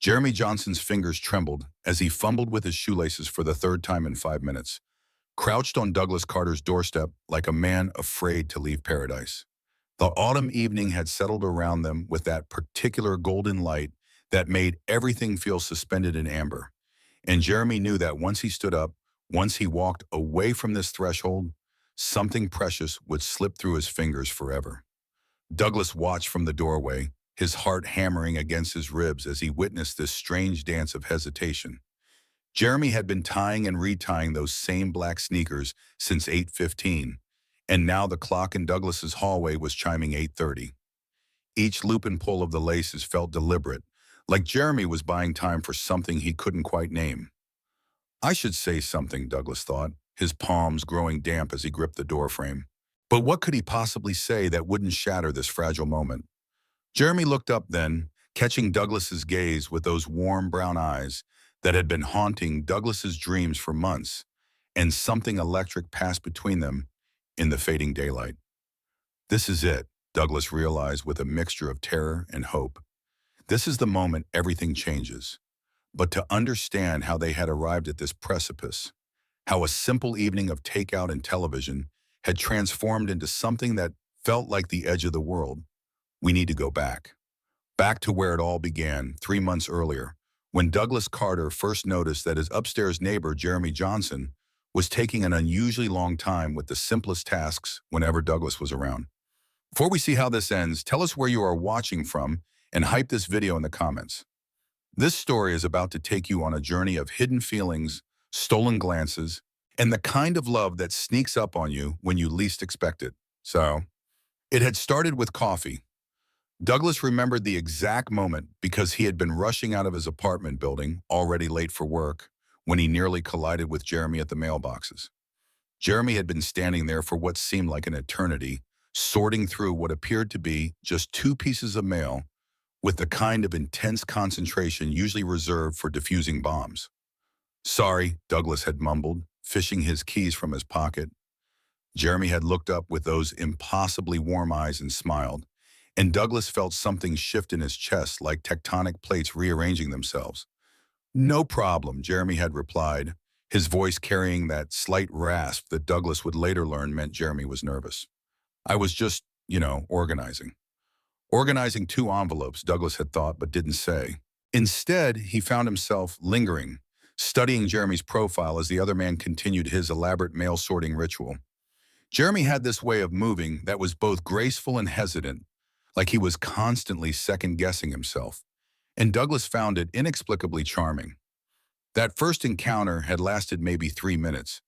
Jeremy Johnson's fingers trembled as he fumbled with his shoelaces for the third time in 5 minutes, crouched on Douglas Carter's doorstep like a man afraid to leave paradise. The autumn evening had settled around them with that particular golden light that made everything feel suspended in amber. And Jeremy knew that once he stood up, once he walked away from this threshold, something precious would slip through his fingers forever. Douglas watched from the doorway, his heart hammering against his ribs as he witnessed this strange dance of hesitation. Jeremy had been tying and retying those same black sneakers since 8:15, and now the clock in Douglas's hallway was chiming 8:30. Each loop and pull of the laces felt deliberate, like Jeremy was buying time for something he couldn't quite name. I should say something, Douglas thought, his palms growing damp as he gripped the doorframe. But what could he possibly say that wouldn't shatter this fragile moment? Jeremy looked up then, catching Douglas's gaze with those warm brown eyes that had been haunting Douglas's dreams for months, and something electric passed between them in the fading daylight. This is it, Douglas realized with a mixture of terror and hope. This is the moment everything changes. But to understand how they had arrived at this precipice, how a simple evening of takeout and television had transformed into something that felt like the edge of the world, we need to go back. Back to where it all began 3 months earlier, when Douglas Carter first noticed that his upstairs neighbor, Jeremy Johnson, was taking an unusually long time with the simplest tasks whenever Douglas was around. Before we see how this ends, tell us where you are watching from and hype this video in the comments. This story is about to take you on a journey of hidden feelings, stolen glances, and the kind of love that sneaks up on you when you least expect it. So, it had started with coffee. Douglas remembered the exact moment because he had been rushing out of his apartment building, already late for work, when he nearly collided with Jeremy at the mailboxes. Jeremy had been standing there for what seemed like an eternity, sorting through what appeared to be just 2 pieces of mail with the kind of intense concentration usually reserved for defusing bombs. Sorry, Douglas had mumbled, fishing his keys from his pocket. Jeremy had looked up with those impossibly warm eyes and smiled, and Douglas felt something shift in his chest like tectonic plates rearranging themselves. No problem, Jeremy had replied, his voice carrying that slight rasp that Douglas would later learn meant Jeremy was nervous. I was just, organizing. Organizing 2 envelopes, Douglas had thought but didn't say. Instead, he found himself lingering, studying Jeremy's profile as the other man continued his elaborate mail sorting ritual. Jeremy had this way of moving that was both graceful and hesitant, like he was constantly second-guessing himself, and Douglas found it inexplicably charming. That first encounter had lasted maybe 3 minutes,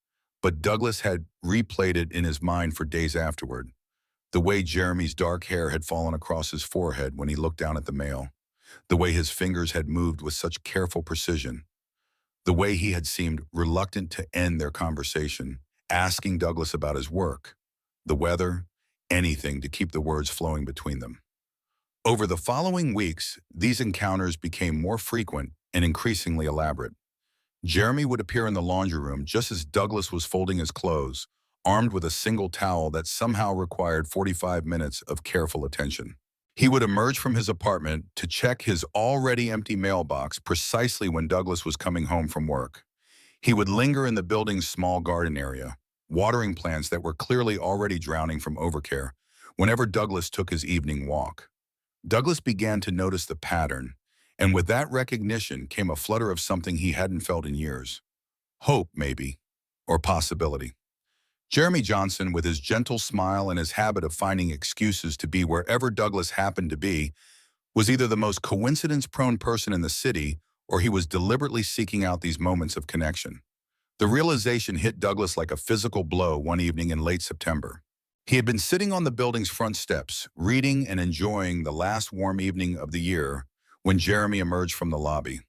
but Douglas had replayed it in his mind for days afterward. The way Jeremy's dark hair had fallen across his forehead when he looked down at the mail, the way his fingers had moved with such careful precision, the way he had seemed reluctant to end their conversation, asking Douglas about his work, the weather, anything to keep the words flowing between them. Over the following weeks, these encounters became more frequent and increasingly elaborate. Jeremy would appear in the laundry room just as Douglas was folding his clothes, armed with a single towel that somehow required 45 minutes of careful attention. He would emerge from his apartment to check his already empty mailbox precisely when Douglas was coming home from work. He would linger in the building's small garden area, watering plants that were clearly already drowning from overcare, whenever Douglas took his evening walk. Douglas began to notice the pattern, and with that recognition came a flutter of something he hadn't felt in years. Hope, maybe, or possibility. Jeremy Johnson, with his gentle smile and his habit of finding excuses to be wherever Douglas happened to be, was either the most coincidence-prone person in the city or he was deliberately seeking out these moments of connection. The realization hit Douglas like a physical blow one evening in late September. He had been sitting on the building's front steps, reading and enjoying the last warm evening of the year when Jeremy emerged from the lobby.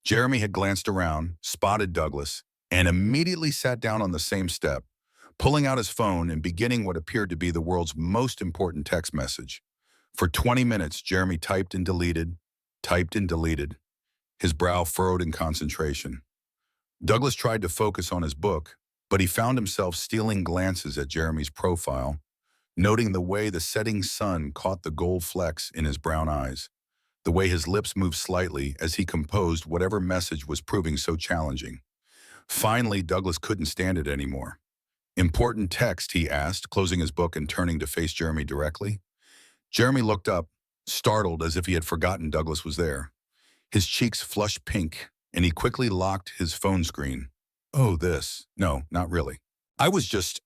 Jeremy had glanced around, spotted Douglas, and immediately sat down on the same step, pulling out his phone and beginning what appeared to be the world's most important text message. For 20 minutes, Jeremy typed and deleted, his brow furrowed in concentration. Douglas tried to focus on his book, but he found himself stealing glances at Jeremy's profile, noting the way the setting sun caught the gold flecks in his brown eyes, the way his lips moved slightly as he composed whatever message was proving so challenging. Finally, Douglas couldn't stand it anymore. "Important text," he asked, closing his book and turning to face Jeremy directly. Jeremy looked up, startled as if he had forgotten Douglas was there. His cheeks flushed pink, and he quickly locked his phone screen. "Oh, this. No, not really. I was just,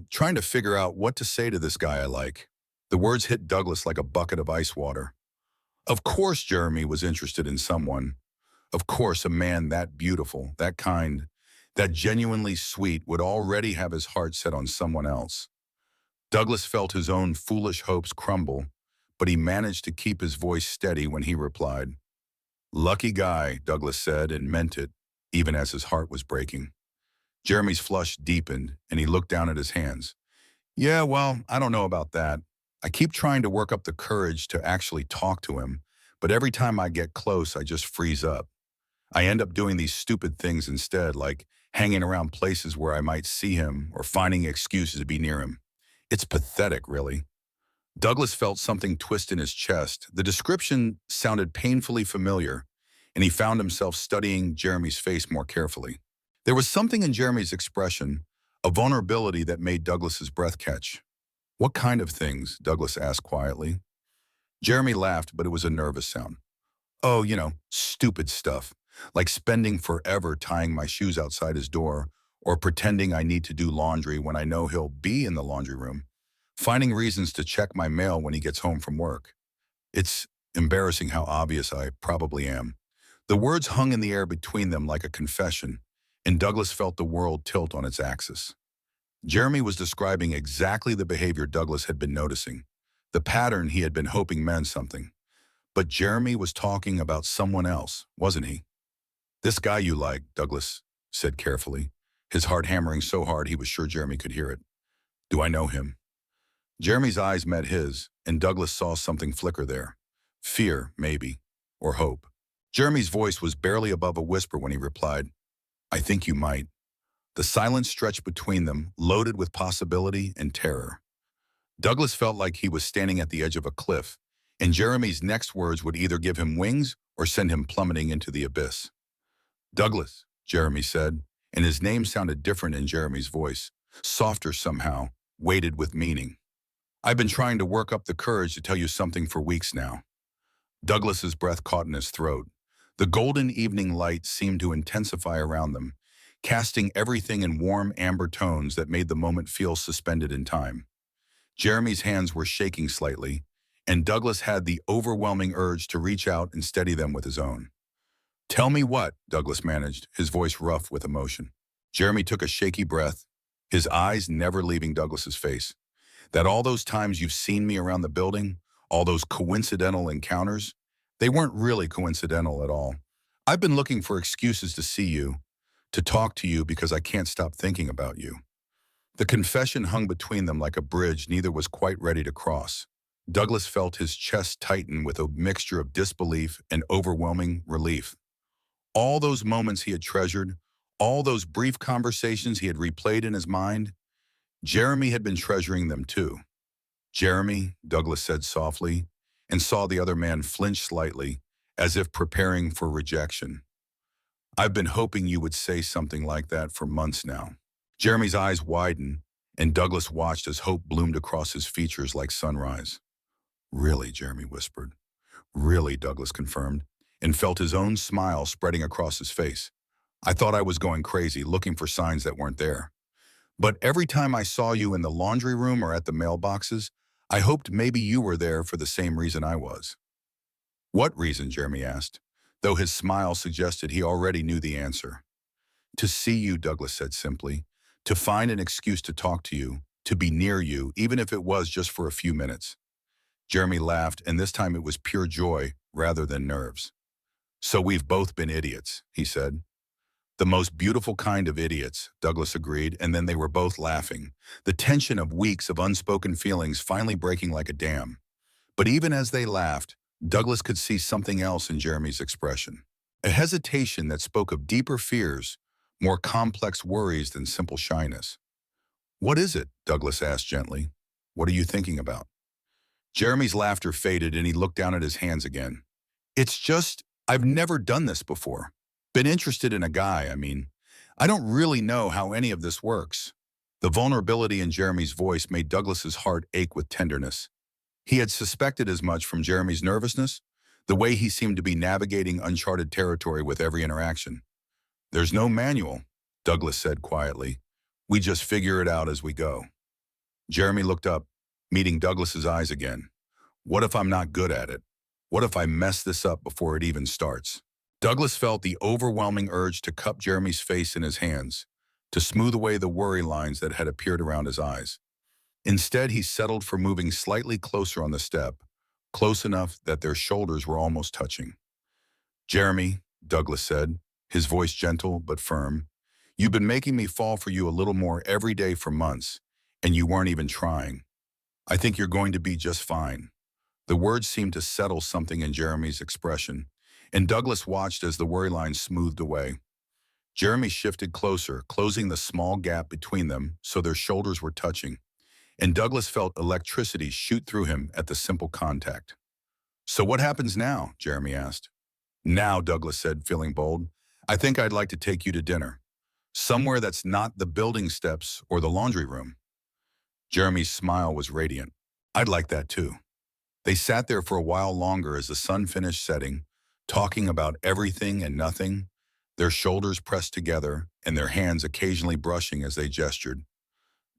trying to figure out what to say to this guy I like." The words hit Douglas like a bucket of ice water. Of course Jeremy was interested in someone. Of course a man that beautiful, that kind, that genuinely sweet would already have his heart set on someone else. Douglas felt his own foolish hopes crumble, but he managed to keep his voice steady when he replied. "Lucky guy," Douglas said, and meant it, even as his heart was breaking. Jeremy's flush deepened, and he looked down at his hands. "Yeah, well, I don't know about that. I keep trying to work up the courage to actually talk to him, but every time I get close, I just freeze up. I end up doing these stupid things instead, like hanging around places where I might see him or finding excuses to be near him. It's pathetic, really." Douglas felt something twist in his chest. The description sounded painfully familiar, and he found himself studying Jeremy's face more carefully. There was something in Jeremy's expression, a vulnerability that made Douglas's breath catch. "What kind of things?" Douglas asked quietly. Jeremy laughed, but it was a nervous sound. "Oh, stupid stuff, like spending forever tying my shoes outside his door, or pretending I need to do laundry when I know he'll be in the laundry room. Finding reasons to check my mail when he gets home from work. It's embarrassing how obvious I probably am." The words hung in the air between them like a confession, and Douglas felt the world tilt on its axis. Jeremy was describing exactly the behavior Douglas had been noticing, the pattern he had been hoping meant something. But Jeremy was talking about someone else, wasn't he? "This guy you like," Douglas said carefully, his heart hammering so hard he was sure Jeremy could hear it. "Do I know him?" Jeremy's eyes met his, and Douglas saw something flicker there. Fear, maybe, or hope. Jeremy's voice was barely above a whisper when he replied, "I think you might." The silence stretched between them, loaded with possibility and terror. Douglas felt like he was standing at the edge of a cliff, and Jeremy's next words would either give him wings or send him plummeting into the abyss. "Douglas," Jeremy said, and his name sounded different in Jeremy's voice, softer somehow, weighted with meaning. "I've been trying to work up the courage to tell you something for weeks now." Douglas's breath caught in his throat. The golden evening light seemed to intensify around them, casting everything in warm amber tones that made the moment feel suspended in time. Jeremy's hands were shaking slightly, and Douglas had the overwhelming urge to reach out and steady them with his own. "Tell me what," Douglas managed, his voice rough with emotion. Jeremy took a shaky breath, his eyes never leaving Douglas's face. "That all those times you've seen me around the building, all those coincidental encounters, they weren't really coincidental at all. I've been looking for excuses to see you, to talk to you because I can't stop thinking about you." The confession hung between them like a bridge neither was quite ready to cross. Douglas felt his chest tighten with a mixture of disbelief and overwhelming relief. All those moments he had treasured, all those brief conversations he had replayed in his mind, Jeremy had been treasuring them too. "Jeremy," Douglas said softly, and saw the other man flinch slightly, as if preparing for rejection. "I've been hoping you would say something like that for months now." Jeremy's eyes widened, and Douglas watched as hope bloomed across his features like sunrise. "Really," Jeremy whispered. "Really," Douglas confirmed, and felt his own smile spreading across his face. "I thought I was going crazy, looking for signs that weren't there. But every time I saw you in the laundry room or at the mailboxes, I hoped maybe you were there for the same reason I was." "What reason?" Jeremy asked, though his smile suggested he already knew the answer. "To see you," Douglas said simply. "To find an excuse to talk to you, to be near you, even if it was just for a few minutes." Jeremy laughed, and this time it was pure joy rather than nerves. "So we've both been idiots," he said. "The most beautiful kind of idiots," Douglas agreed, and then they were both laughing, the tension of weeks of unspoken feelings finally breaking like a dam. But even as they laughed, Douglas could see something else in Jeremy's expression. A hesitation that spoke of deeper fears, more complex worries than simple shyness. "What is it?" Douglas asked gently. "What are you thinking about?" Jeremy's laughter faded and he looked down at his hands again. It's just, I've never done this before. Been interested in a guy, I mean. I don't really know how any of this works. The vulnerability in Jeremy's voice made Douglas's heart ache with tenderness. He had suspected as much from Jeremy's nervousness, the way he seemed to be navigating uncharted territory with every interaction. There's no manual, Douglas said quietly. We just figure it out as we go. Jeremy looked up, meeting Douglas's eyes again. What if I'm not good at it? What if I mess this up before it even starts? Douglas felt the overwhelming urge to cup Jeremy's face in his hands, to smooth away the worry lines that had appeared around his eyes. Instead, he settled for moving slightly closer on the step, close enough that their shoulders were almost touching. Jeremy, Douglas said, his voice gentle but firm, you've been making me fall for you a little more every day for months, and you weren't even trying. I think you're going to be just fine. The words seemed to settle something in Jeremy's expression, and Douglas watched as the worry lines smoothed away. Jeremy shifted closer, closing the small gap between them so their shoulders were touching, and Douglas felt electricity shoot through him at the simple contact. So what happens now? Jeremy asked. Now, Douglas said, feeling bold, I think I'd like to take you to dinner. Somewhere that's not the building steps or the laundry room. Jeremy's smile was radiant. I'd like that too. They sat there for a while longer as the sun finished setting, talking about everything and nothing, their shoulders pressed together and their hands occasionally brushing as they gestured.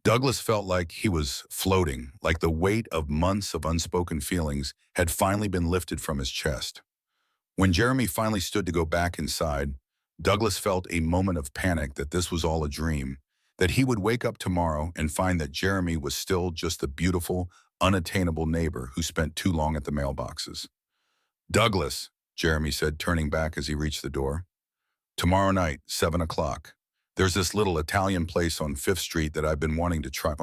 Douglas felt like he was floating, like the weight of months of unspoken feelings had finally been lifted from his chest. When Jeremy finally stood to go back inside, Douglas felt a moment of panic that this was all a dream, that he would wake up tomorrow and find that Jeremy was still just the beautiful, unattainable neighbor who spent too long at the mailboxes. Douglas, Jeremy said, turning back as he reached the door. Tomorrow night, 7 o'clock. There's this little Italian place on 5th Street that I've been wanting to try.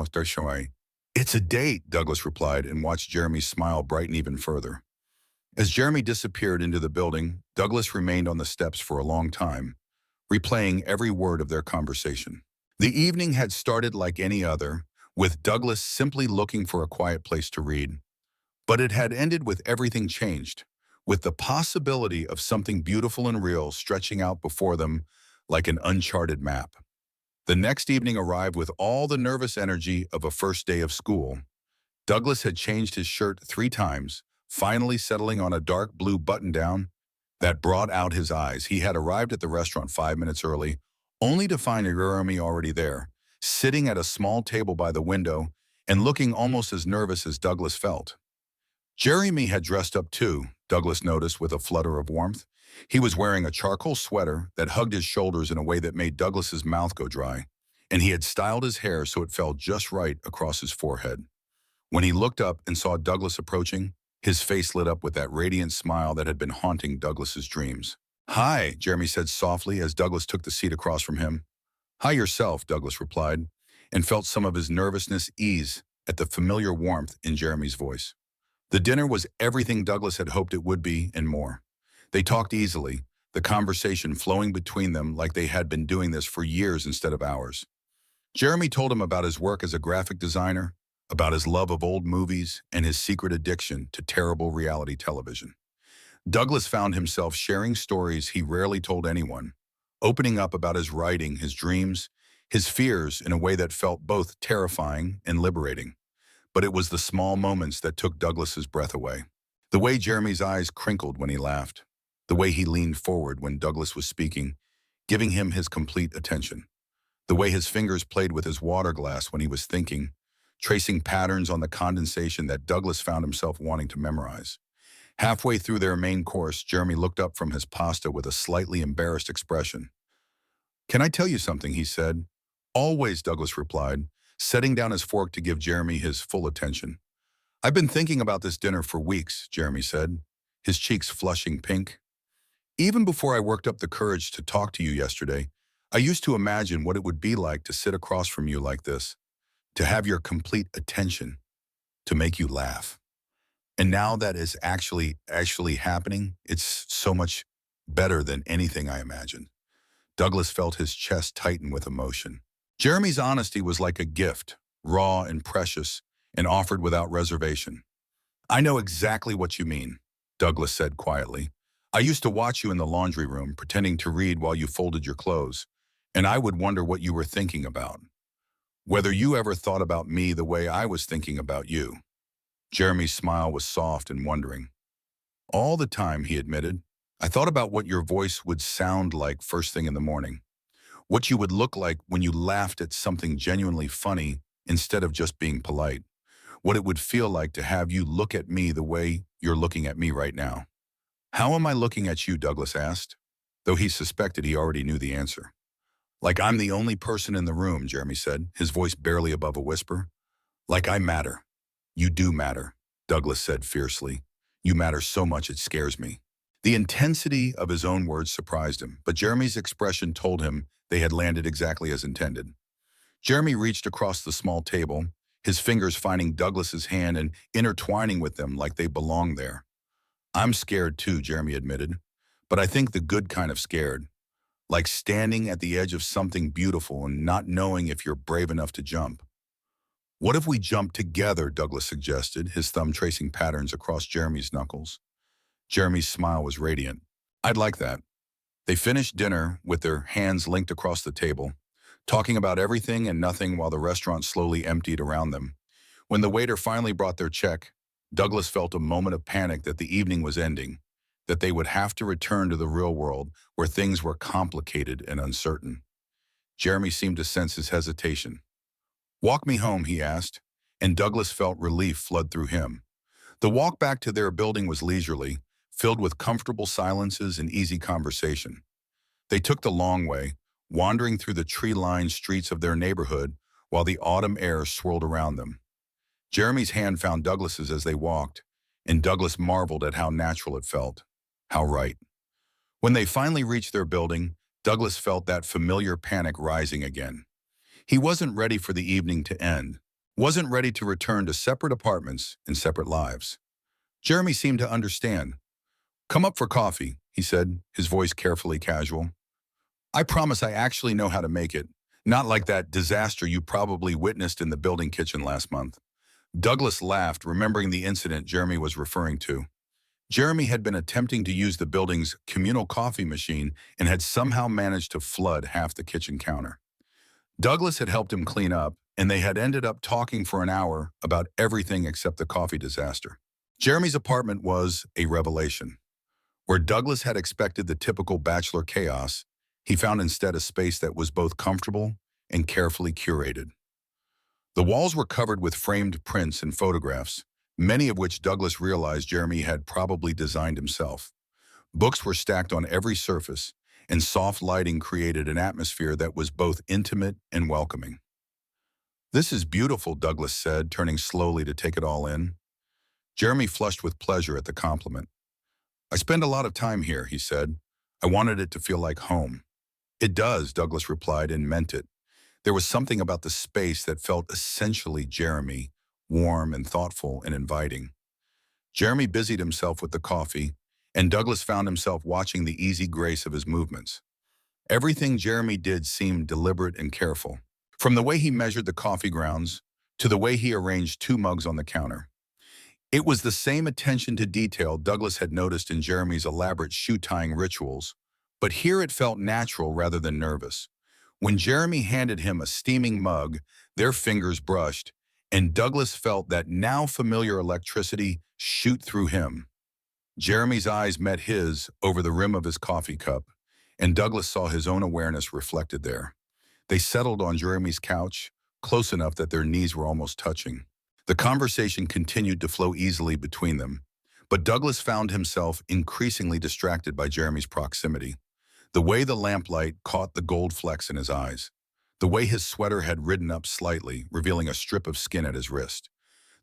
It's a date, Douglas replied and watched Jeremy's smile brighten even further. As Jeremy disappeared into the building, Douglas remained on the steps for a long time, replaying every word of their conversation. The evening had started like any other, with Douglas simply looking for a quiet place to read. But it had ended with everything changed, with the possibility of something beautiful and real stretching out before them like an uncharted map. The next evening arrived with all the nervous energy of a first day of school. Douglas had changed his shirt 3 times, finally settling on a dark blue button-down that brought out his eyes. He had arrived at the restaurant 5 minutes early, only to find Jeremy already there, sitting at a small table by the window and looking almost as nervous as Douglas felt. Jeremy had dressed up too, Douglas noticed with a flutter of warmth. He was wearing a charcoal sweater that hugged his shoulders in a way that made Douglas's mouth go dry, and he had styled his hair so it fell just right across his forehead. When he looked up and saw Douglas approaching, his face lit up with that radiant smile that had been haunting Douglas's dreams. Hi, Jeremy said softly as Douglas took the seat across from him. Hi yourself, Douglas replied, and felt some of his nervousness ease at the familiar warmth in Jeremy's voice. The dinner was everything Douglas had hoped it would be and more. They talked easily, the conversation flowing between them like they had been doing this for years instead of hours. Jeremy told him about his work as a graphic designer, about his love of old movies, and his secret addiction to terrible reality television. Douglas found himself sharing stories he rarely told anyone, opening up about his writing, his dreams, his fears in a way that felt both terrifying and liberating. But it was the small moments that took Douglas's breath away. The way Jeremy's eyes crinkled when he laughed, the way he leaned forward when Douglas was speaking, giving him his complete attention, the way his fingers played with his water glass when he was thinking, tracing patterns on the condensation that Douglas found himself wanting to memorize. Halfway through their main course, Jeremy looked up from his pasta with a slightly embarrassed expression. Can I tell you something, he said. Always, Douglas replied, setting down his fork to give Jeremy his full attention. I've been thinking about this dinner for weeks, Jeremy said, his cheeks flushing pink. Even before I worked up the courage to talk to you yesterday, I used to imagine what it would be like to sit across from you like this, to have your complete attention, to make you laugh. And now that is actually happening, it's so much better than anything I imagined. Douglas felt his chest tighten with emotion. Jeremy's honesty was like a gift, raw and precious, and offered without reservation. I know exactly what you mean, Douglas said quietly. I used to watch you in the laundry room pretending to read while you folded your clothes, and I would wonder what you were thinking about. Whether you ever thought about me the way I was thinking about you. Jeremy's smile was soft and wondering. All the time, he admitted. I thought about what your voice would sound like first thing in the morning. What you would look like when you laughed at something genuinely funny instead of just being polite. What it would feel like to have you look at me the way you're looking at me right now. How am I looking at you, Douglas asked, though he suspected he already knew the answer. Like I'm the only person in the room, Jeremy said, his voice barely above a whisper. Like I matter. You do matter, Douglas said fiercely. You matter so much it scares me. The intensity of his own words surprised him, but Jeremy's expression told him they had landed exactly as intended. Jeremy reached across the small table, his fingers finding Douglas's hand and intertwining with them like they belonged there. I'm scared too, Jeremy admitted, but I think the good kind of scared, like standing at the edge of something beautiful and not knowing if you're brave enough to jump. What if we jump together, Douglas suggested, his thumb tracing patterns across Jeremy's knuckles. Jeremy's smile was radiant. I'd like that. They finished dinner with their hands linked across the table, talking about everything and nothing while the restaurant slowly emptied around them. When the waiter finally brought their check, Douglas felt a moment of panic that the evening was ending, that they would have to return to the real world where things were complicated and uncertain. Jeremy seemed to sense his hesitation. Walk me home, he asked, and Douglas felt relief flood through him. The walk back to their building was leisurely, filled with comfortable silences and easy conversation. They took the long way, wandering through the tree-lined streets of their neighborhood while the autumn air swirled around them. Jeremy's hand found Douglas's as they walked, and Douglas marveled at how natural it felt. How right. When they finally reached their building, Douglas felt that familiar panic rising again. He wasn't ready for the evening to end, wasn't ready to return to separate apartments and separate lives. Jeremy seemed to understand. Come up for coffee, he said, his voice carefully casual. I promise I actually know how to make it, not like that disaster you probably witnessed in the building kitchen last month. Douglas laughed, remembering the incident Jeremy was referring to. Jeremy had been attempting to use the building's communal coffee machine and had somehow managed to flood half the kitchen counter. Douglas had helped him clean up, and they had ended up talking for an hour about everything except the coffee disaster. Jeremy's apartment was a revelation. Where Douglas had expected the typical bachelor chaos, he found instead a space that was both comfortable and carefully curated. The walls were covered with framed prints and photographs, many of which Douglas realized Jeremy had probably designed himself. Books were stacked on every surface, and soft lighting created an atmosphere that was both intimate and welcoming. This is beautiful, Douglas said, turning slowly to take it all in. Jeremy flushed with pleasure at the compliment. I spend a lot of time here, he said. I wanted it to feel like home. It does, Douglas replied, and meant it. There was something about the space that felt essentially Jeremy, warm and thoughtful and inviting. Jeremy busied himself with the coffee, and Douglas found himself watching the easy grace of his movements. Everything Jeremy did seemed deliberate and careful, from the way he measured the coffee grounds to the way he arranged two mugs on the counter. It was the same attention to detail Douglas had noticed in Jeremy's elaborate shoe-tying rituals, but here it felt natural rather than nervous. When Jeremy handed him a steaming mug, their fingers brushed, and Douglas felt that now familiar electricity shoot through him. Jeremy's eyes met his over the rim of his coffee cup, and Douglas saw his own awareness reflected there. They settled on Jeremy's couch, close enough that their knees were almost touching. The conversation continued to flow easily between them, but Douglas found himself increasingly distracted by Jeremy's proximity. The way the lamplight caught the gold flecks in his eyes, the way his sweater had ridden up slightly, revealing a strip of skin at his wrist,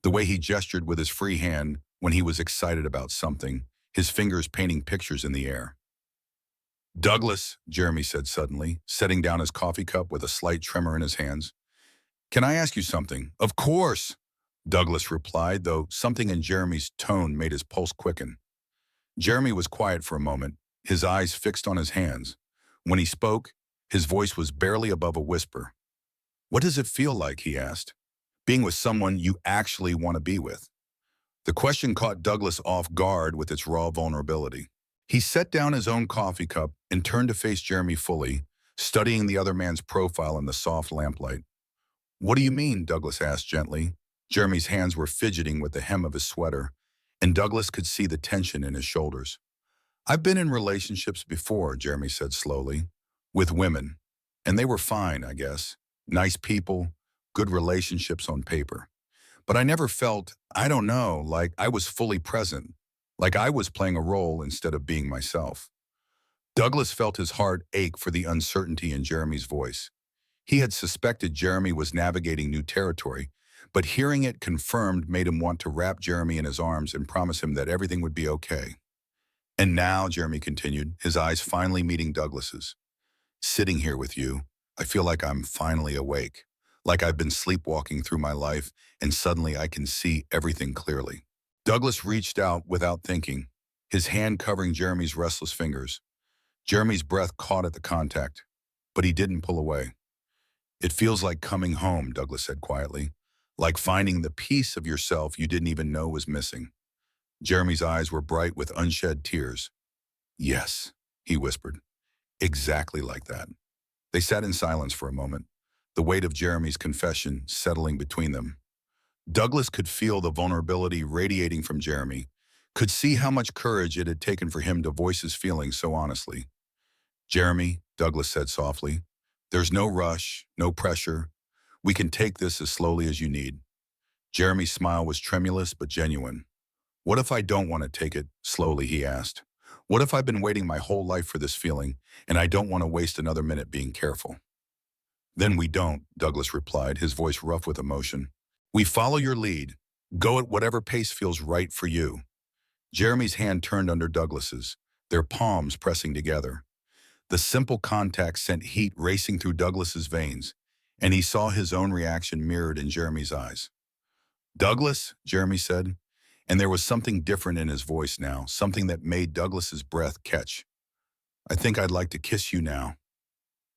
the way he gestured with his free hand when he was excited about something, his fingers painting pictures in the air. Douglas, Jeremy said suddenly, setting down his coffee cup with a slight tremor in his hands. Can I ask you something? Of course, Douglas replied, though something in Jeremy's tone made his pulse quicken. Jeremy was quiet for a moment, his eyes fixed on his hands. When he spoke, his voice was barely above a whisper. What does it feel like, he asked, being with someone you actually want to be with? The question caught Douglas off guard with its raw vulnerability. He set down his own coffee cup and turned to face Jeremy fully, studying the other man's profile in the soft lamplight. "What do you mean?" Douglas asked gently. Jeremy's hands were fidgeting with the hem of his sweater, and Douglas could see the tension in his shoulders. "I've been in relationships before," Jeremy said slowly, "with women. And they were fine, I guess. Nice people, good relationships on paper. But I never felt, I don't know, like I was fully present, like I was playing a role instead of being myself." Douglas felt his heart ache for the uncertainty in Jeremy's voice. He had suspected Jeremy was navigating new territory, but hearing it confirmed made him want to wrap Jeremy in his arms and promise him that everything would be okay. "And now," Jeremy continued, his eyes finally meeting Douglas's, "sitting here with you, I feel like I'm finally awake, like I've been sleepwalking through my life and suddenly I can see everything clearly." Douglas reached out without thinking, his hand covering Jeremy's restless fingers. Jeremy's breath caught at the contact, but he didn't pull away. "It feels like coming home," Douglas said quietly, "like finding the piece of yourself you didn't even know was missing." Jeremy's eyes were bright with unshed tears. "Yes," he whispered, "exactly like that." They sat in silence for a moment, the weight of Jeremy's confession settling between them. Douglas could feel the vulnerability radiating from Jeremy, could see how much courage it had taken for him to voice his feelings so honestly. "Jeremy," Douglas said softly, "there's no rush, no pressure. We can take this as slowly as you need." Jeremy's smile was tremulous but genuine. "What if I don't want to take it slowly?" he asked. "What if I've been waiting my whole life for this feeling, and I don't want to waste another minute being careful?" "Then we don't," Douglas replied, his voice rough with emotion. "We follow your lead. Go at whatever pace feels right for you." Jeremy's hand turned under Douglas's, their palms pressing together. The simple contact sent heat racing through Douglas's veins, and he saw his own reaction mirrored in Jeremy's eyes. "Douglas," Jeremy said, and there was something different in his voice now, something that made Douglas's breath catch. "I think I'd like to kiss you now."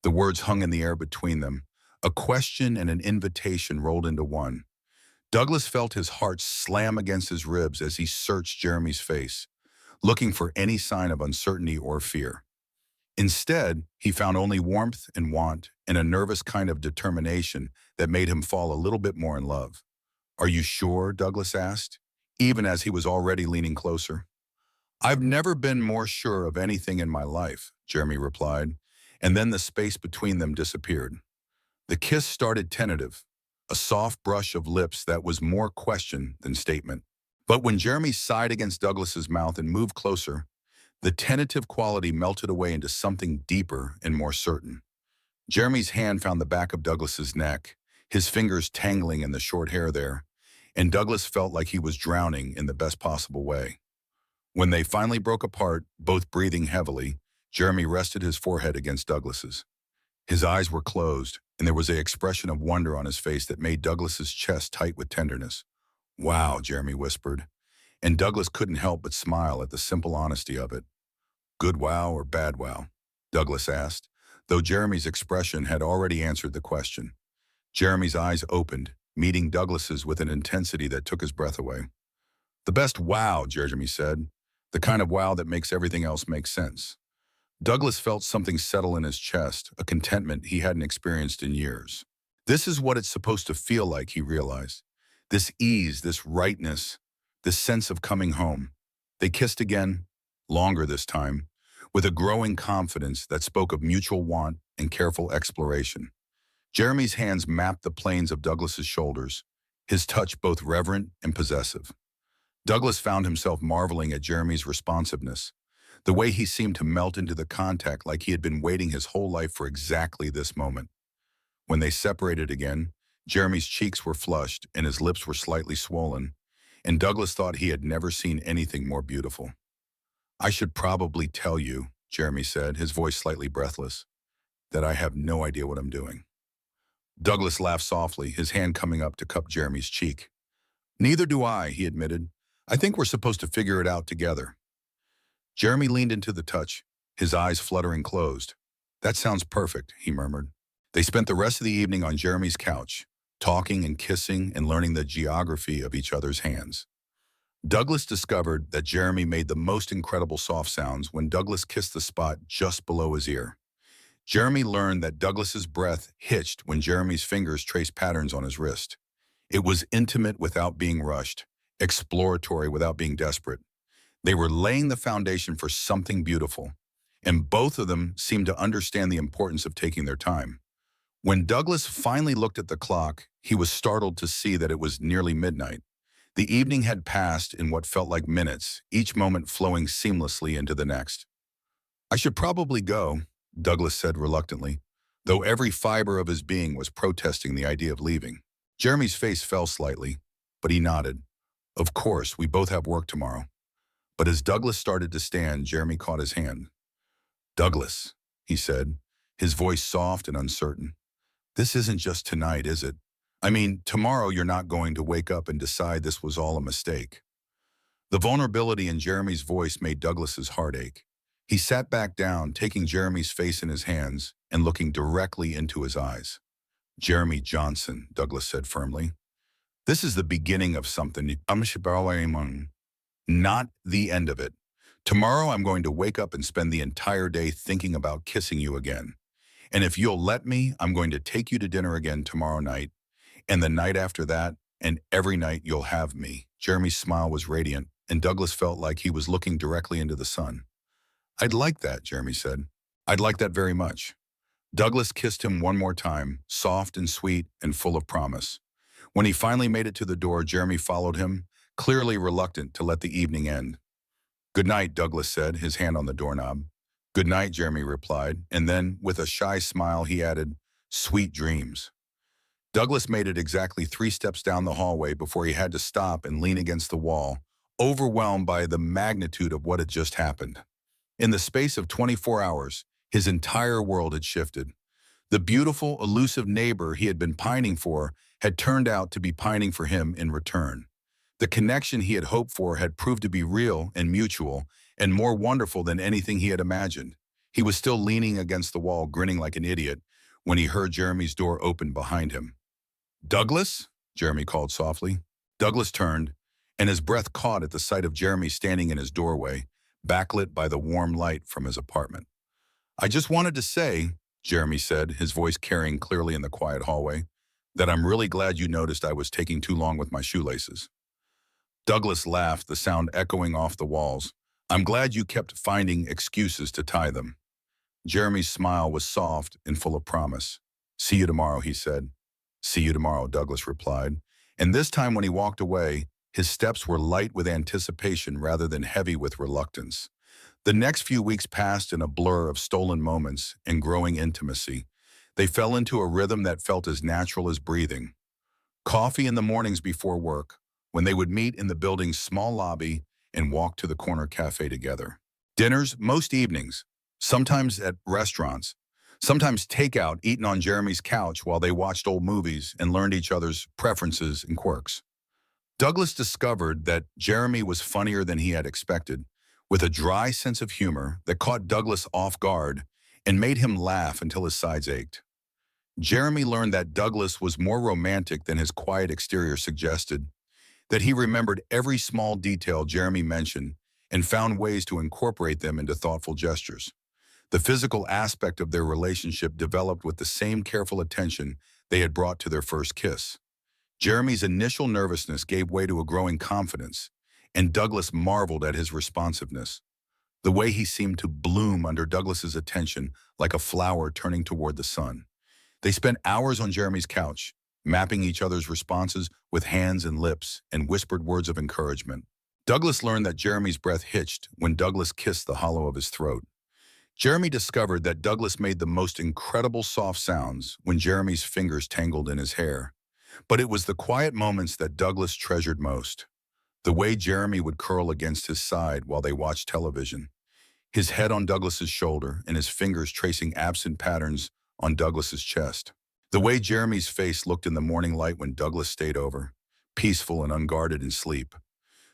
The words hung in the air between them. A question and an invitation rolled into one. Douglas felt his heart slam against his ribs as he searched Jeremy's face, looking for any sign of uncertainty or fear. Instead, he found only warmth and want and a nervous kind of determination that made him fall a little bit more in love. "Are you sure?" Douglas asked, even as he was already leaning closer. "I've never been more sure of anything in my life," Jeremy replied, and then the space between them disappeared. The kiss started tentative, a soft brush of lips that was more question than statement. But when Jeremy sighed against Douglas's mouth and moved closer, the tentative quality melted away into something deeper and more certain. Jeremy's hand found the back of Douglas's neck, his fingers tangling in the short hair there, and Douglas felt like he was drowning in the best possible way. When they finally broke apart, both breathing heavily, Jeremy rested his forehead against Douglas's. His eyes were closed, and there was an expression of wonder on his face that made Douglas's chest tight with tenderness. "Wow," Jeremy whispered, and Douglas couldn't help but smile at the simple honesty of it. "Good wow or bad wow?" Douglas asked, though Jeremy's expression had already answered the question. Jeremy's eyes opened, meeting Douglas's with an intensity that took his breath away. "The best wow," Jeremy said, "the kind of wow that makes everything else make sense." Douglas felt something settle in his chest, a contentment he hadn't experienced in years. This is what it's supposed to feel like, he realized. This ease, this rightness, this sense of coming home. They kissed again, longer this time, with a growing confidence that spoke of mutual want and careful exploration. Jeremy's hands mapped the planes of Douglas's shoulders, his touch both reverent and possessive. Douglas found himself marveling at Jeremy's responsiveness, the way he seemed to melt into the contact like he had been waiting his whole life for exactly this moment. When they separated again, Jeremy's cheeks were flushed and his lips were slightly swollen, and Douglas thought he had never seen anything more beautiful. "I should probably tell you," Jeremy said, his voice slightly breathless, "that I have no idea what I'm doing." Douglas laughed softly, his hand coming up to cup Jeremy's cheek. "Neither do I," he admitted. "I think we're supposed to figure it out together." Jeremy leaned into the touch, his eyes fluttering closed. "That sounds perfect," he murmured. They spent the rest of the evening on Jeremy's couch, talking and kissing and learning the geography of each other's hands. Douglas discovered that Jeremy made the most incredible soft sounds when Douglas kissed the spot just below his ear. Jeremy learned that Douglas's breath hitched when Jeremy's fingers traced patterns on his wrist. It was intimate without being rushed, exploratory without being desperate. They were laying the foundation for something beautiful, and both of them seemed to understand the importance of taking their time. When Douglas finally looked at the clock, he was startled to see that it was nearly midnight. The evening had passed in what felt like minutes, each moment flowing seamlessly into the next. "I should probably go," Douglas said reluctantly, though every fiber of his being was protesting the idea of leaving. Jeremy's face fell slightly, but he nodded. "Of course, we both have work tomorrow." But as Douglas started to stand, Jeremy caught his hand. "Douglas," he said, his voice soft and uncertain. "This isn't just tonight, is it? I mean, tomorrow you're not going to wake up and decide this was all a mistake." The vulnerability in Jeremy's voice made Douglas's heart ache. He sat back down, taking Jeremy's face in his hands and looking directly into his eyes. "Jeremy Johnson," Douglas said firmly, "this is the beginning of something. Not the end of it. Tomorrow I'm going to wake up and spend the entire day thinking about kissing you again. And if you'll let me, I'm going to take you to dinner again tomorrow night, and the night after that, and every night you'll have me." Jeremy's smile was radiant, and Douglas felt like he was looking directly into the sun. "I'd like that," Jeremy said. "I'd like that very much." Douglas kissed him one more time, soft and sweet and full of promise. When he finally made it to the door, Jeremy followed him, clearly reluctant to let the evening end. "Good night," Douglas said, his hand on the doorknob. "Good night," Jeremy replied, and then, with a shy smile, he added, "Sweet dreams." Douglas made it exactly 3 steps down the hallway before he had to stop and lean against the wall, overwhelmed by the magnitude of what had just happened. In the space of 24 hours, his entire world had shifted. The beautiful, elusive neighbor he had been pining for had turned out to be pining for him in return. The connection he had hoped for had proved to be real and mutual and more wonderful than anything he had imagined. He was still leaning against the wall, grinning like an idiot, when he heard Jeremy's door open behind him. "Douglas?" Jeremy called softly. Douglas turned, and his breath caught at the sight of Jeremy standing in his doorway, backlit by the warm light from his apartment. "I just wanted to say," Jeremy said, his voice carrying clearly in the quiet hallway, "that I'm really glad you noticed I was taking too long with my shoelaces." Douglas laughed, the sound echoing off the walls. "I'm glad you kept finding excuses to tie them." Jeremy's smile was soft and full of promise. "See you tomorrow," he said. "See you tomorrow," Douglas replied. And this time when he walked away, his steps were light with anticipation rather than heavy with reluctance. The next few weeks passed in a blur of stolen moments and growing intimacy. They fell into a rhythm that felt as natural as breathing. Coffee in the mornings before work, when they would meet in the building's small lobby and walk to the corner cafe together. Dinners most evenings, sometimes at restaurants, sometimes takeout eaten on Jeremy's couch while they watched old movies and learned each other's preferences and quirks. Douglas discovered that Jeremy was funnier than he had expected, with a dry sense of humor that caught Douglas off guard and made him laugh until his sides ached. Jeremy learned that Douglas was more romantic than his quiet exterior suggested, that he remembered every small detail Jeremy mentioned and found ways to incorporate them into thoughtful gestures. The physical aspect of their relationship developed with the same careful attention they had brought to their first kiss. Jeremy's initial nervousness gave way to a growing confidence, and Douglas marveled at his responsiveness. The way he seemed to bloom under Douglas's attention like a flower turning toward the sun. They spent hours on Jeremy's couch, mapping each other's responses with hands and lips and whispered words of encouragement. Douglas learned that Jeremy's breath hitched when Douglas kissed the hollow of his throat. Jeremy discovered that Douglas made the most incredible soft sounds when Jeremy's fingers tangled in his hair. But it was the quiet moments that Douglas treasured most. The way Jeremy would curl against his side while they watched television, his head on Douglas's shoulder and his fingers tracing absent patterns on Douglas's chest. The way Jeremy's face looked in the morning light when Douglas stayed over, peaceful and unguarded in sleep.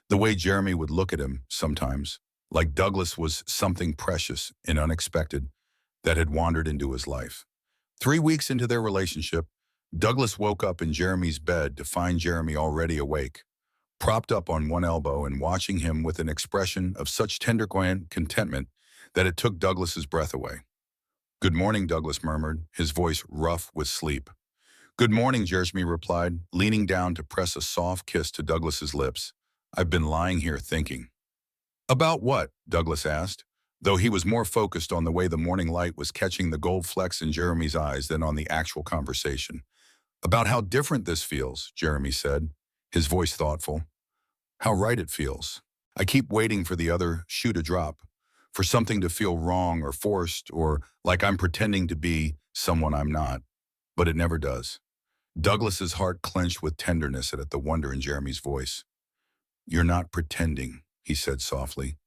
The way Jeremy would look at him sometimes, like Douglas was something precious and unexpected that had wandered into his life. 3 weeks into their relationship, Douglas woke up in Jeremy's bed to find Jeremy already awake. propped up on one elbow and watching him with an expression of such tender contentment that it took Douglas's breath away. "Good morning," Douglas murmured, his voice rough with sleep. "Good morning," Jeremy replied, leaning down to press a soft kiss to Douglas's lips. "I've been lying here thinking." "About what?" Douglas asked, though he was more focused on the way the morning light was catching the gold flecks in Jeremy's eyes than on the actual conversation. "About how different this feels," Jeremy said, his voice thoughtful. "How right it feels. I keep waiting for the other shoe to drop, for something to feel wrong or forced or like I'm pretending to be someone I'm not, but it never does." Douglas's heart clenched with tenderness at the wonder in Jeremy's voice. "You're not pretending," he said softly.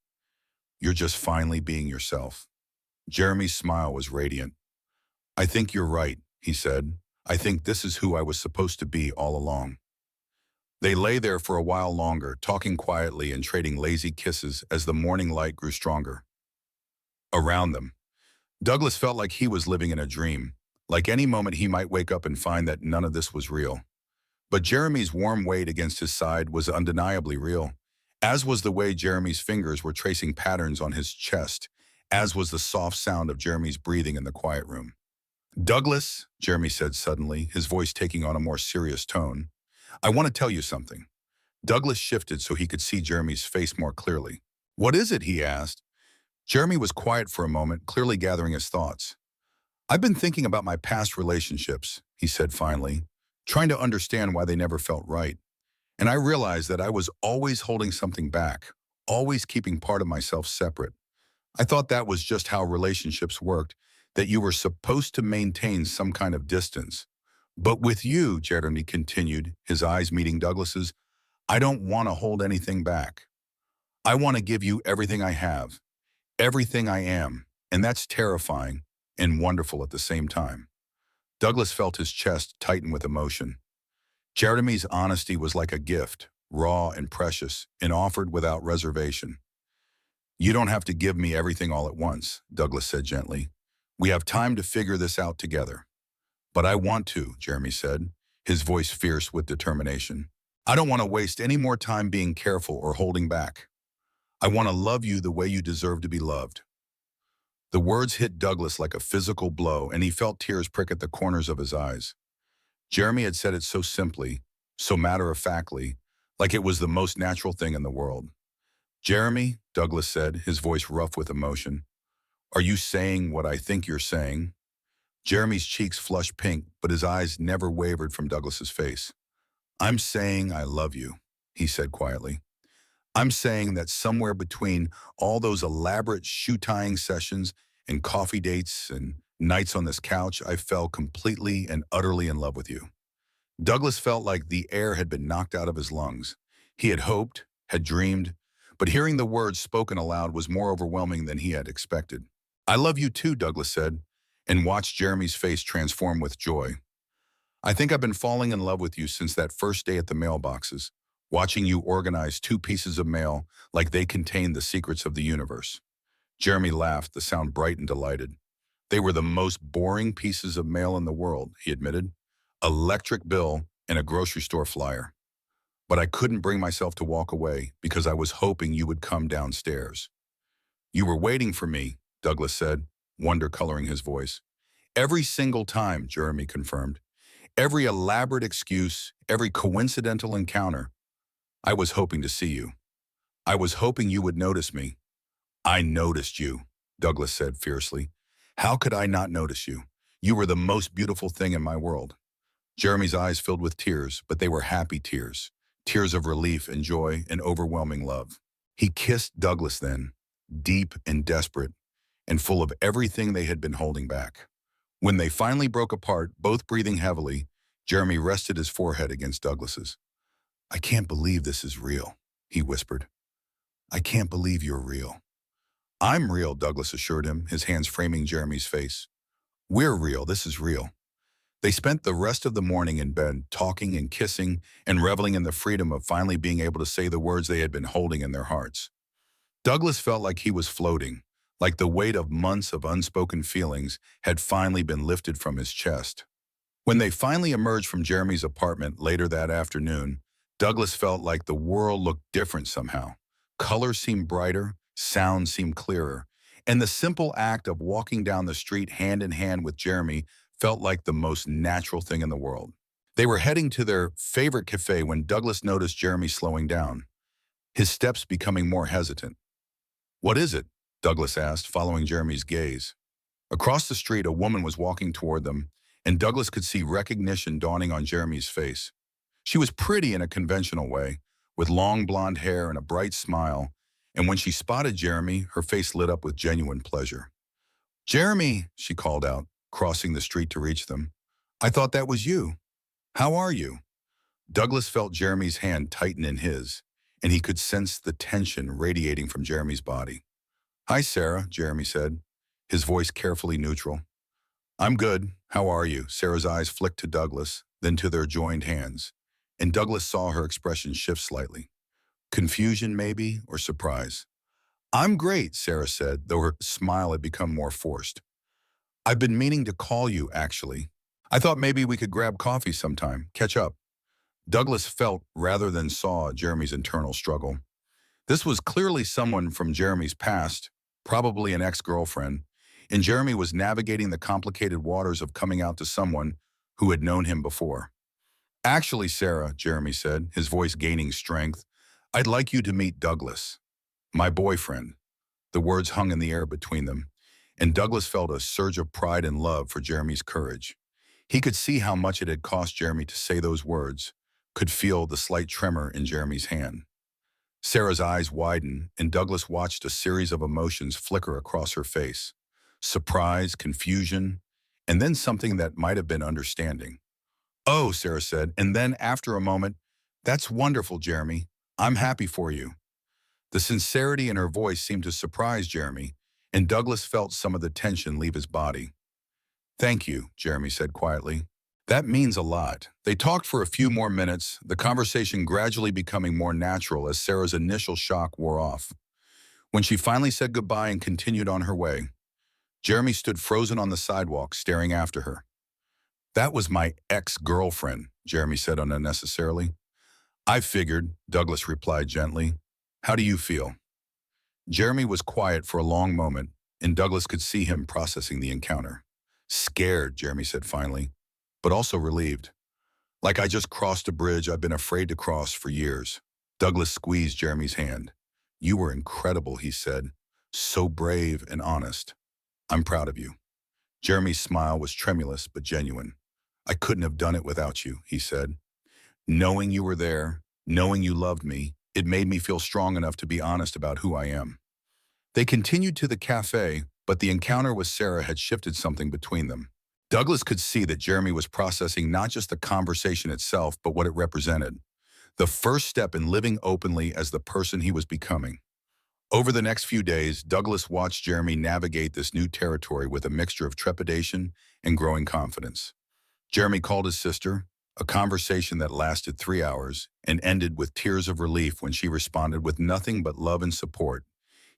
"You're just finally being yourself." Jeremy's smile was radiant. "I think you're right," he said. "I think this is who I was supposed to be all along." They lay there for a while longer, talking quietly and trading lazy kisses as the morning light grew stronger. Around them, Douglas felt like he was living in a dream, like any moment he might wake up and find that none of this was real. But Jeremy's warm weight against his side was undeniably real, as was the way Jeremy's fingers were tracing patterns on his chest, as was the soft sound of Jeremy's breathing in the quiet room. "Douglas," Jeremy said suddenly, his voice taking on a more serious tone, "I want to tell you something." Douglas shifted so he could see Jeremy's face more clearly. "What is it?" he asked. Jeremy was quiet for a moment, clearly gathering his thoughts. "I've been thinking about my past relationships," he said finally, trying to understand why they never felt right. "And I realized that I was always holding something back, always keeping part of myself separate. I thought that was just how relationships worked, that you were supposed to maintain some kind of distance. But with you," Jeremy continued, his eyes meeting Douglas's, "I don't want to hold anything back. I want to give you everything I have, everything I am, and that's terrifying and wonderful at the same time." Douglas felt his chest tighten with emotion. Jeremy's honesty was like a gift, raw and precious, and offered without reservation. "You don't have to give me everything all at once," Douglas said gently. "We have time to figure this out together." "But I want to," Jeremy said, his voice fierce with determination. "I don't want to waste any more time being careful or holding back. I want to love you the way you deserve to be loved." The words hit Douglas like a physical blow, and he felt tears prick at the corners of his eyes. Jeremy had said it so simply, so matter-of-factly, like it was the most natural thing in the world. "Jeremy," Douglas said, his voice rough with emotion, "are you saying what I think you're saying?" Jeremy's cheeks flushed pink, but his eyes never wavered from Douglas's face. "I'm saying I love you," he said quietly. "I'm saying that somewhere between all those elaborate shoe-tying sessions and coffee dates and nights on this couch, I fell completely and utterly in love with you." Douglas felt like the air had been knocked out of his lungs. He had hoped, had dreamed, but hearing the words spoken aloud was more overwhelming than he had expected. "I love you too," Douglas said, and watched Jeremy's face transform with joy. "I think I've been falling in love with you since that first day at the mailboxes, watching you organize two pieces of mail like they contained the secrets of the universe." Jeremy laughed, the sound bright and delighted. "They were the most boring pieces of mail in the world," he admitted. "Electric bill and a grocery store flyer. But I couldn't bring myself to walk away because I was hoping you would come downstairs." "You were waiting for me," Douglas said, wonder coloring his voice. "Every single time," Jeremy confirmed. "Every elaborate excuse, every coincidental encounter. I was hoping to see you. I was hoping you would notice me." "I noticed you," Douglas said fiercely. "How could I not notice you? You were the most beautiful thing in my world." Jeremy's eyes filled with tears, but they were happy tears. Tears of relief and joy and overwhelming love. He kissed Douglas then, deep and desperate, and full of everything they had been holding back. When they finally broke apart, both breathing heavily, Jeremy rested his forehead against Douglas's. "I can't believe this is real," he whispered. "I can't believe you're real." "I'm real," Douglas assured him, his hands framing Jeremy's face. "We're real. This is real." They spent the rest of the morning in bed, talking and kissing and reveling in the freedom of finally being able to say the words they had been holding in their hearts. Douglas felt like he was floating, like the weight of months of unspoken feelings had finally been lifted from his chest. When they finally emerged from Jeremy's apartment later that afternoon, Douglas felt like the world looked different somehow. Colors seemed brighter, sounds seemed clearer, and the simple act of walking down the street hand in hand with Jeremy felt like the most natural thing in the world. They were heading to their favorite cafe when Douglas noticed Jeremy slowing down, his steps becoming more hesitant. "What is it?" Douglas asked, following Jeremy's gaze. Across the street, a woman was walking toward them, and Douglas could see recognition dawning on Jeremy's face. She was pretty in a conventional way, with long blonde hair and a bright smile, and when she spotted Jeremy, her face lit up with genuine pleasure. "Jeremy," she called out, crossing the street to reach them. "I thought that was you. How are you?" Douglas felt Jeremy's hand tighten in his, and he could sense the tension radiating from Jeremy's body. "Hi, Sarah," Jeremy said, his voice carefully neutral. "I'm good. How are you?" Sarah's eyes flicked to Douglas, then to their joined hands, and Douglas saw her expression shift slightly. Confusion, maybe, or surprise. "I'm great," Sarah said, though her smile had become more forced. "I've been meaning to call you, actually. I thought maybe we could grab coffee sometime, catch up." Douglas felt rather than saw Jeremy's internal struggle. This was clearly someone from Jeremy's past, probably an ex-girlfriend, and Jeremy was navigating the complicated waters of coming out to someone who had known him before. "Actually, Sarah," Jeremy said, his voice gaining strength, "I'd like you to meet Douglas, my boyfriend." The words hung in the air between them, and Douglas felt a surge of pride and love for Jeremy's courage. He could see how much it had cost Jeremy to say those words, could feel the slight tremor in Jeremy's hand. Sarah's eyes widened, and Douglas watched a series of emotions flicker across her face. Surprise, confusion, and then something that might have been understanding. "Oh," Sarah said, and then after a moment, "That's wonderful, Jeremy. I'm happy for you." The sincerity in her voice seemed to surprise Jeremy, and Douglas felt some of the tension leave his body. "Thank you," Jeremy said quietly. "That means a lot." They talked for a few more minutes, the conversation gradually becoming more natural as Sarah's initial shock wore off. When she finally said goodbye and continued on her way, Jeremy stood frozen on the sidewalk, staring after her. "That was my ex-girlfriend," Jeremy said unnecessarily. "I figured," Douglas replied gently. "How do you feel?" Jeremy was quiet for a long moment, and Douglas could see him processing the encounter. "Scared," Jeremy said finally, "but also relieved. Like I just crossed a bridge I've been afraid to cross for years." Douglas squeezed Jeremy's hand. "You were incredible," he said. "So brave and honest. I'm proud of you." Jeremy's smile was tremulous but genuine. "I couldn't have done it without you," he said. "Knowing you were there, knowing you loved me, it made me feel strong enough to be honest about who I am." They continued to the cafe, but the encounter with Sarah had shifted something between them. Douglas could see that Jeremy was processing not just the conversation itself, but what it represented. The first step in living openly as the person he was becoming. Over the next few days, Douglas watched Jeremy navigate this new territory with a mixture of trepidation and growing confidence. Jeremy called his sister, a conversation that lasted 3 hours and ended with tears of relief when she responded with nothing but love and support.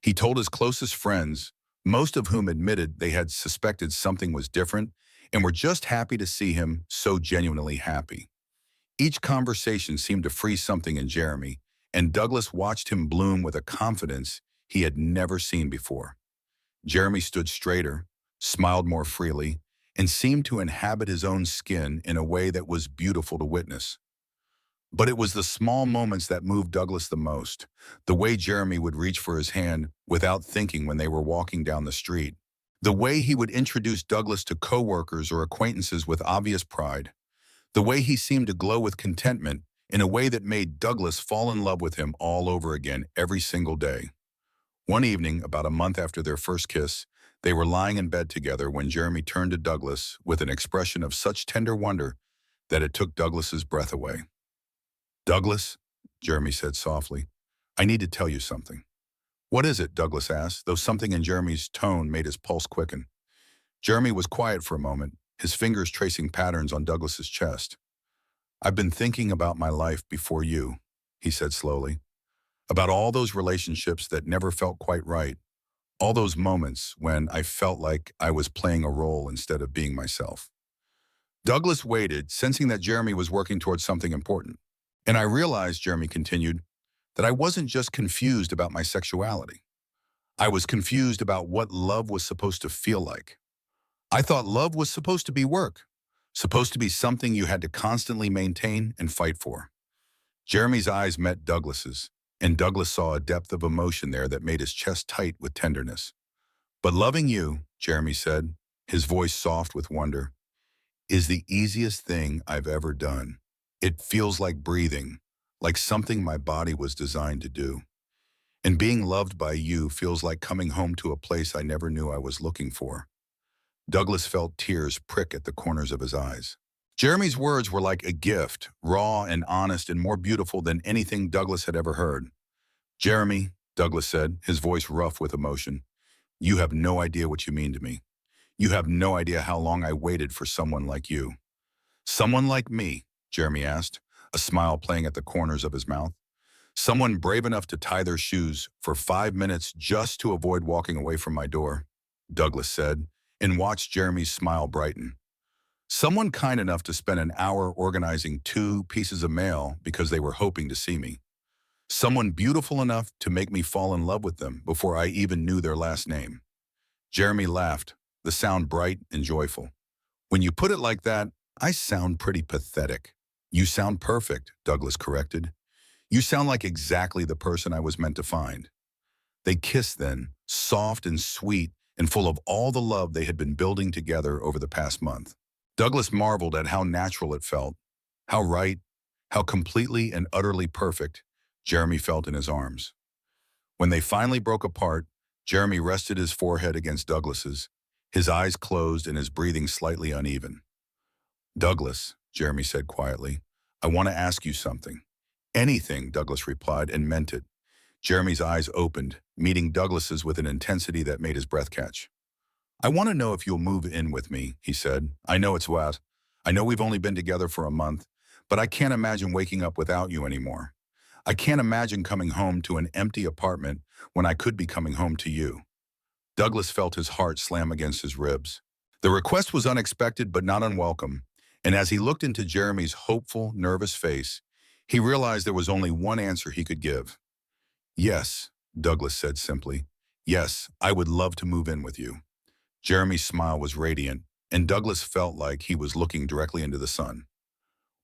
He told his closest friends, most of whom admitted they had suspected something was different and were just happy to see him so genuinely happy. Each conversation seemed to free something in Jeremy, and Douglas watched him bloom with a confidence he had never seen before. Jeremy stood straighter, smiled more freely, and seemed to inhabit his own skin in a way that was beautiful to witness. But it was the small moments that moved Douglas the most, the way Jeremy would reach for his hand without thinking when they were walking down the street, the way he would introduce Douglas to coworkers or acquaintances with obvious pride, the way he seemed to glow with contentment in a way that made Douglas fall in love with him all over again every single day. One evening, about a month after their first kiss, they were lying in bed together when Jeremy turned to Douglas with an expression of such tender wonder that it took Douglas's breath away. "Douglas," Jeremy said softly, "I need to tell you something." "What is it?" Douglas asked, though something in Jeremy's tone made his pulse quicken. Jeremy was quiet for a moment, his fingers tracing patterns on Douglas's chest. "I've been thinking about my life before you," he said slowly. "About all those relationships that never felt quite right. All those moments when I felt like I was playing a role instead of being myself." Douglas waited, sensing that Jeremy was working towards something important. And I realized, Jeremy continued, that I wasn't just confused about my sexuality. I was confused about what love was supposed to feel like. I thought love was supposed to be work, supposed to be something you had to constantly maintain and fight for. Jeremy's eyes met Douglas's, and Douglas saw a depth of emotion there that made his chest tight with tenderness. But loving you, Jeremy said, his voice soft with wonder, is the easiest thing I've ever done. It feels like breathing, like something my body was designed to do. And being loved by you feels like coming home to a place I never knew I was looking for. Douglas felt tears prick at the corners of his eyes. Jeremy's words were like a gift, raw and honest and more beautiful than anything Douglas had ever heard. Jeremy, Douglas said, his voice rough with emotion, you have no idea what you mean to me. You have no idea how long I waited for someone like you. Someone like me, Jeremy asked, a smile playing at the corners of his mouth. Someone brave enough to tie their shoes for 5 minutes just to avoid walking away from my door, Douglas said, and watched Jeremy's smile brighten. Someone kind enough to spend an hour organizing 2 pieces of mail because they were hoping to see me. Someone beautiful enough to make me fall in love with them before I even knew their last name. Jeremy laughed, the sound bright and joyful. When you put it like that, I sound pretty pathetic. You sound perfect, Douglas corrected. You sound like exactly the person I was meant to find. They kissed then, soft and sweet and full of all the love they had been building together over the past month. Douglas marveled at how natural it felt, how right, how completely and utterly perfect Jeremy felt in his arms. When they finally broke apart, Jeremy rested his forehead against Douglas's, his eyes closed and his breathing slightly uneven. Douglas, Jeremy said quietly, I want to ask you something. Anything, Douglas replied, and meant it. Jeremy's eyes opened, meeting Douglas's with an intensity that made his breath catch. I want to know if you'll move in with me, he said. I know it's wet. I know we've only been together for a month, but I can't imagine waking up without you anymore. I can't imagine coming home to an empty apartment when I could be coming home to you. Douglas felt his heart slam against his ribs. The request was unexpected but not unwelcome, and as he looked into Jeremy's hopeful, nervous face, he realized there was only one answer he could give. Yes, Douglas said simply. Yes, I would love to move in with you. Jeremy's smile was radiant, and Douglas felt like he was looking directly into the sun.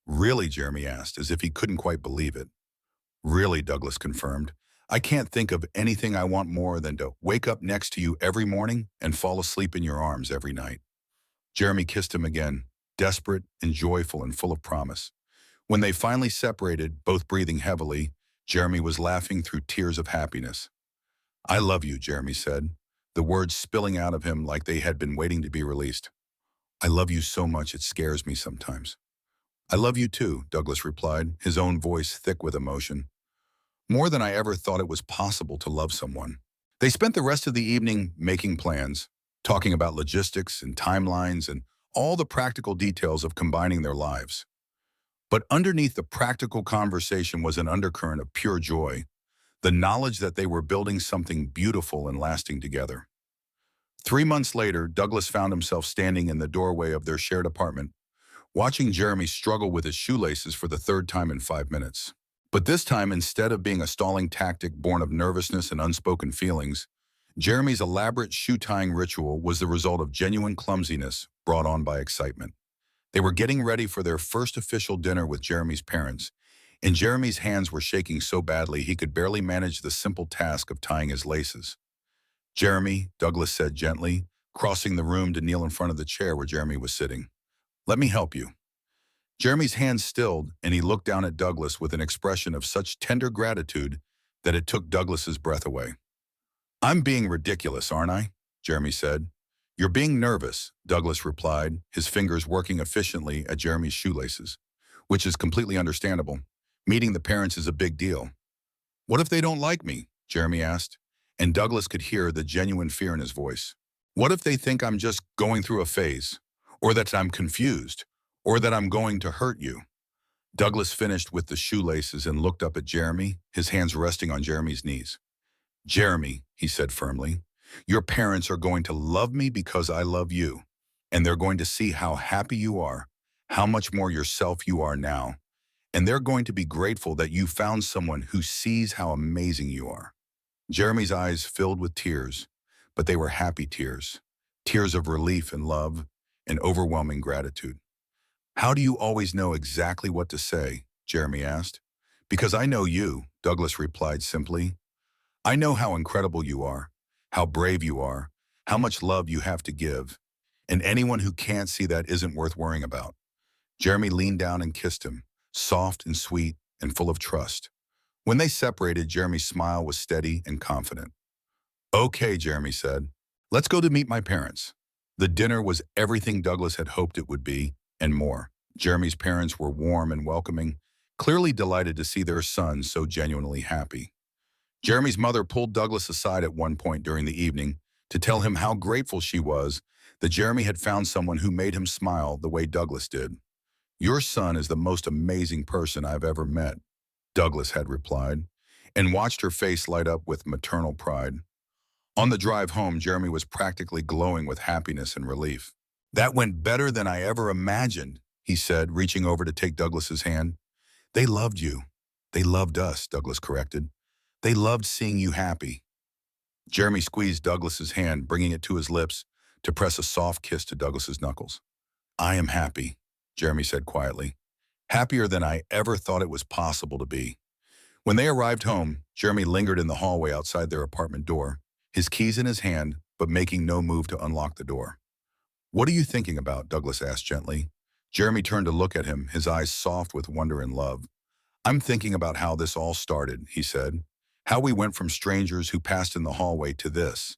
Really, Jeremy asked, as if he couldn't quite believe it. Really, Douglas confirmed. I can't think of anything I want more than to wake up next to you every morning and fall asleep in your arms every night. Jeremy kissed him again, desperate and joyful and full of promise. When they finally separated, both breathing heavily, Jeremy was laughing through tears of happiness. I love you, Jeremy said, the words spilling out of him like they had been waiting to be released. I love you so much it scares me sometimes. I love you too, Douglas replied, his own voice thick with emotion. More than I ever thought it was possible to love someone. They spent the rest of the evening making plans, talking about logistics and timelines and all the practical details of combining their lives. But underneath the practical conversation was an undercurrent of pure joy, the knowledge that they were building something beautiful and lasting together. 3 months later, Douglas found himself standing in the doorway of their shared apartment, watching Jeremy struggle with his shoelaces for the 3rd time in 5 minutes. But this time, instead of being a stalling tactic born of nervousness and unspoken feelings, Jeremy's elaborate shoe-tying ritual was the result of genuine clumsiness brought on by excitement. They were getting ready for their first official dinner with Jeremy's parents, and Jeremy's hands were shaking so badly he could barely manage the simple task of tying his laces. Jeremy, Douglas said gently, crossing the room to kneel in front of the chair where Jeremy was sitting. Let me help you. Jeremy's hands stilled, and he looked down at Douglas with an expression of such tender gratitude that it took Douglas's breath away. I'm being ridiculous, aren't I? Jeremy said. You're being nervous, Douglas replied, his fingers working efficiently at Jeremy's shoelaces, which is completely understandable. Meeting the parents is a big deal. What if they don't like me? Jeremy asked, and Douglas could hear the genuine fear in his voice. What if they think I'm just going through a phase, or that I'm confused, or that I'm going to hurt you? Douglas finished with the shoelaces and looked up at Jeremy, his hands resting on Jeremy's knees. Jeremy, he said firmly, your parents are going to love me because I love you, and they're going to see how happy you are, how much more yourself you are now, And they're going to be grateful that you found someone who sees how amazing you are. Jeremy's eyes filled with tears, but they were happy tears. Tears of relief and love and overwhelming gratitude. How do you always know exactly what to say? Jeremy asked. Because I know you, Douglas replied simply. I know how incredible you are, how brave you are, how much love you have to give, and anyone who can't see that isn't worth worrying about. Jeremy leaned down and kissed him, soft and sweet and full of trust. When they separated, Jeremy's smile was steady and confident. Okay, Jeremy said, let's go to meet my parents. The dinner was everything Douglas had hoped it would be, and more. Jeremy's parents were warm and welcoming, clearly delighted to see their son so genuinely happy. Jeremy's mother pulled Douglas aside at one point during the evening to tell him how grateful she was that Jeremy had found someone who made him smile the way Douglas did. Your son is the most amazing person I've ever met, Douglas had replied, and watched her face light up with maternal pride. On the drive home, Jeremy was practically glowing with happiness and relief. That went better than I ever imagined, he said, reaching over to take Douglas's hand. They loved you. They loved us, Douglas corrected. They loved seeing you happy. Jeremy squeezed Douglas's hand, bringing it to his lips to press a soft kiss to Douglas's knuckles. I am happy, Jeremy said quietly. Happier than I ever thought it was possible to be. When they arrived home, Jeremy lingered in the hallway outside their apartment door, his keys in his hand, but making no move to unlock the door. What are you thinking about? Douglas asked gently. Jeremy turned to look at him, his eyes soft with wonder and love. I'm thinking about how this all started, he said. How we went from strangers who passed in the hallway to this.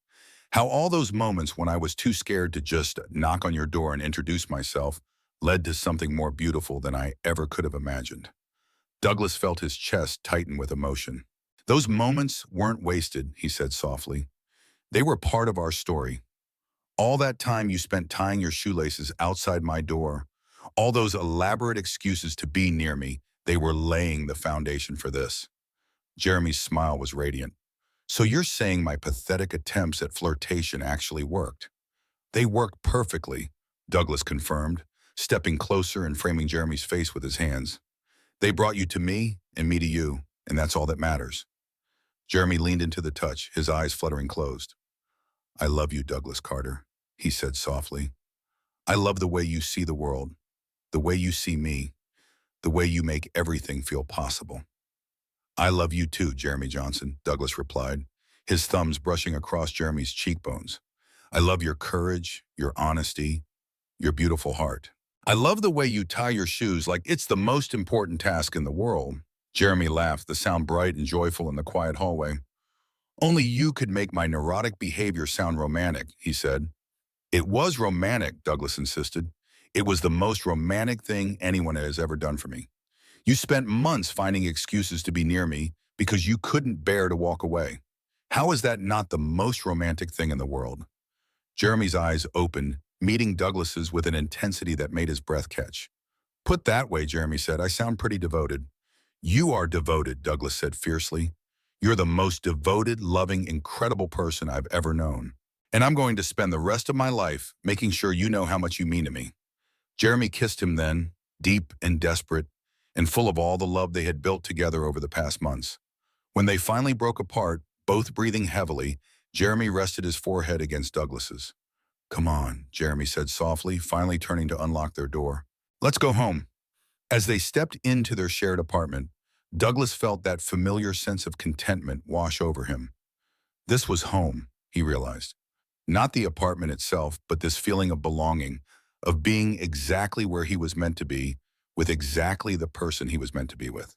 How all those moments when I was too scared to just knock on your door and introduce myself led to something more beautiful than I ever could have imagined. Douglas felt his chest tighten with emotion. Those moments weren't wasted, he said softly. They were part of our story. All that time you spent tying your shoelaces outside my door, all those elaborate excuses to be near me, they were laying the foundation for this. Jeremy's smile was radiant. So you're saying my pathetic attempts at flirtation actually worked? They worked perfectly, Douglas confirmed, stepping closer and framing Jeremy's face with his hands. They brought you to me and me to you, and that's all that matters. Jeremy leaned into the touch, his eyes fluttering closed. I love you, Douglas Carter, he said softly. I love the way you see the world, the way you see me, the way you make everything feel possible. I love you too, Jeremy Johnson, Douglas replied, his thumbs brushing across Jeremy's cheekbones. I love your courage, your honesty, your beautiful heart. I love the way you tie your shoes like it's the most important task in the world. Jeremy laughed, the sound bright and joyful in the quiet hallway. Only you could make my neurotic behavior sound romantic, he said. It was romantic, Douglas insisted. It was the most romantic thing anyone has ever done for me. You spent months finding excuses to be near me because you couldn't bear to walk away. How is that not the most romantic thing in the world? Jeremy's eyes opened, meeting Douglas's with an intensity that made his breath catch. Put that way, Jeremy said, I sound pretty devoted. You are devoted, Douglas said fiercely. You're the most devoted, loving, incredible person I've ever known. And I'm going to spend the rest of my life making sure you know how much you mean to me. Jeremy kissed him then, deep and desperate, and full of all the love they had built together over the past months. When they finally broke apart, both breathing heavily, Jeremy rested his forehead against Douglas's. Come on, Jeremy said softly, finally turning to unlock their door. Let's go home. As they stepped into their shared apartment, Douglas felt that familiar sense of contentment wash over him. This was home, he realized. Not the apartment itself, but this feeling of belonging, of being exactly where he was meant to be, with exactly the person he was meant to be with.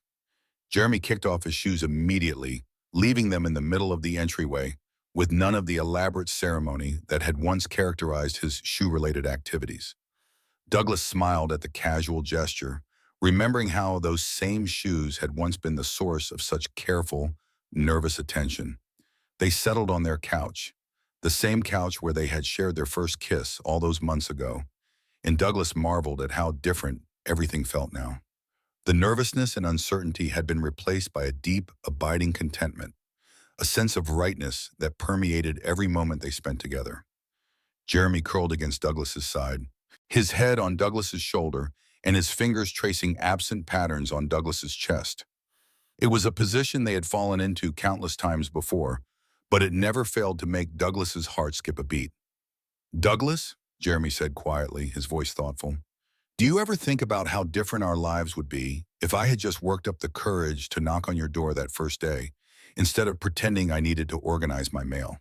Jeremy kicked off his shoes immediately, leaving them in the middle of the entryway, with none of the elaborate ceremony that had once characterized his shoe-related activities. Douglas smiled at the casual gesture, remembering how those same shoes had once been the source of such careful, nervous attention. They settled on their couch, the same couch where they had shared their first kiss all those months ago, and Douglas marveled at how different everything felt now. The nervousness and uncertainty had been replaced by a deep, abiding contentment, a sense of rightness that permeated every moment they spent together. Jeremy curled against Douglas's side, his head on Douglas's shoulder and his fingers tracing absent patterns on Douglas's chest. It was a position they had fallen into countless times before, but it never failed to make Douglas's heart skip a beat. "Douglas," Jeremy said quietly, his voice thoughtful, "do you ever think about how different our lives would be if I had just worked up the courage to knock on your door that first day, instead of pretending I needed to organize my mail?"